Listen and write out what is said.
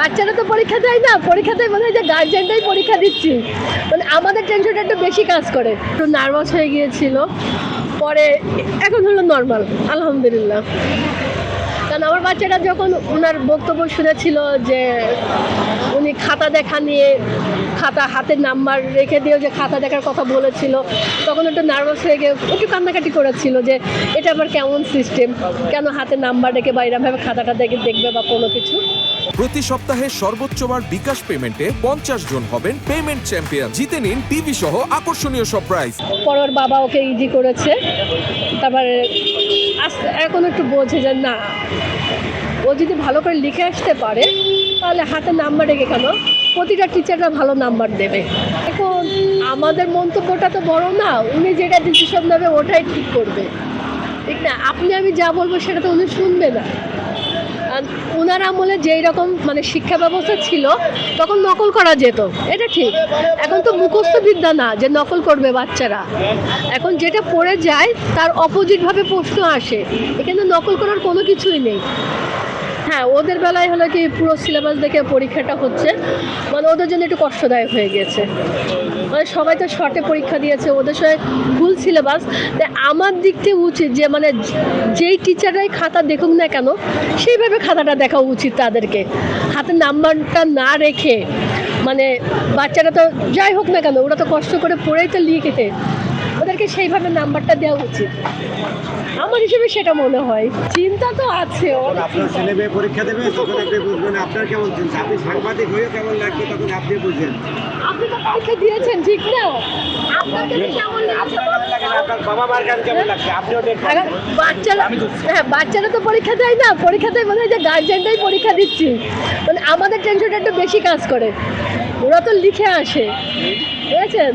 বাচ্চারা তো পরীক্ষা দেয় না, পরীক্ষা দেয় মনে হয় যে গার্জেনটাই পরীক্ষা দিচ্ছি, মানে আমাদের টেনশনটা একটু বেশি কাজ করে। একটু নার্ভাস হয়ে গিয়েছিল, পরে এখন হলো নর্মাল, আলহামদুলিল্লাহ। কারণ আমার বাচ্চাটা যখন ওনার বক্তব্য শুনেছিল যে উনি খাতা দেখা নিয়ে, খাতা হাতের নাম্বার রেখে দিয়েও যে খাতা দেখার কথা বলেছিল, তখন একটু নার্ভাস হয়ে গিয়ে একটু কান্নাকাটি করেছিল যে এটা আবার কেমন সিস্টেম, কেন হাতের নাম্বার রেখে বা এরকমভাবে খাতাটা দেখবে বা কোনো কিছু। প্রতি সপ্তাহে সর্বোচ্চবার বিকাশ পেমেন্টে 50 জন হবেন পেমেন্ট চ্যাম্পিয়ন। জিতে নিন টিভি সহ আকর্ষণীয় সব প্রাইজ। পরে ওর বাবা ওকে ইজি করেছে, তারপরে এখন একটু বোঝে যে না, ও যদি ভালো করে লিখে আসতে পারে তাহলে হাতে নাম্বার রেখে কেন প্রতিটা টিচাররা ভালো নাম্বার দেবে। এখন আমাদের মন্তব্যটা তো বড় না, উনি যেটা ডিসিশন নেবে ওটাই ঠিক করবে, ঠিক না? আপনি আমি যা বলবো সেটা তো উনি শুনবে না। আর ওনার আমলে যেই রকম মানে শিক্ষা ব্যবস্থা ছিল তখন নকল করা যেত, এটা ঠিক। এখন তো মুখস্থ বিদ্যা না যে নকল করবে বাচ্চারা, এখন যেটা পড়ে যায় তার অপোজিটভাবে প্রশ্ন আসে, এখানে নকল করার কোনো কিছুই নেই। হ্যাঁ, ওদের বেলায় হলো কি পুরো সিলেবাস দেখে পরীক্ষাটা হচ্ছে, মানে ওদের জন্য একটু কষ্টদায়ক হয়ে গিয়েছে। মানে সবাই তো শর্টে পরীক্ষা দিয়েছে, ওদের সঙ্গে ফুল সিলেবাস। তাই আমার দিক থেকে উচিত যে মানে যেই টিচাররাই খাতা দেখুক না কেন সেইভাবে খাতাটা দেখা উচিত তাদেরকে, হাতে নাম্বারটা না রেখে। মানে বাচ্চারা তো যাই হোক না কেন ওরা তো কষ্ট করে পড়েই তো লিখেছে, ওদেরকে সেইভাবে নাম্বারটা দেওয়া উচিত, আমার হিসেবে সেটা মনে হয়। চিন্তা তো আছে, আপনার ছেলে মেয়ে পরীক্ষা দেবে তখন আপনি বুঝবেন আপনার কেমন চিন্তা। আপনি সাংবাদিক হয়ে কেমন লাগবে তখন আপনি বুঝবেন। আপনি তো পরীক্ষা দিয়েছেন, ঠিক না? আপনার কাছে কেমন লাগছে? আপনার বাবা মার কাছে কেমন লাগছে আপনিও দেখবেন। বাচ্চারা, হ্যাঁ, বাচ্চারা তো পরীক্ষা দেয় না, পরীক্ষা দেয় মনে হয় যে গার্জেনটাই পরীক্ষা দিচ্ছি, মানে আমাদের টেনশনটা একটু বেশি কাজ করে। ওরা তো লিখে আসে, বুঝেছেন?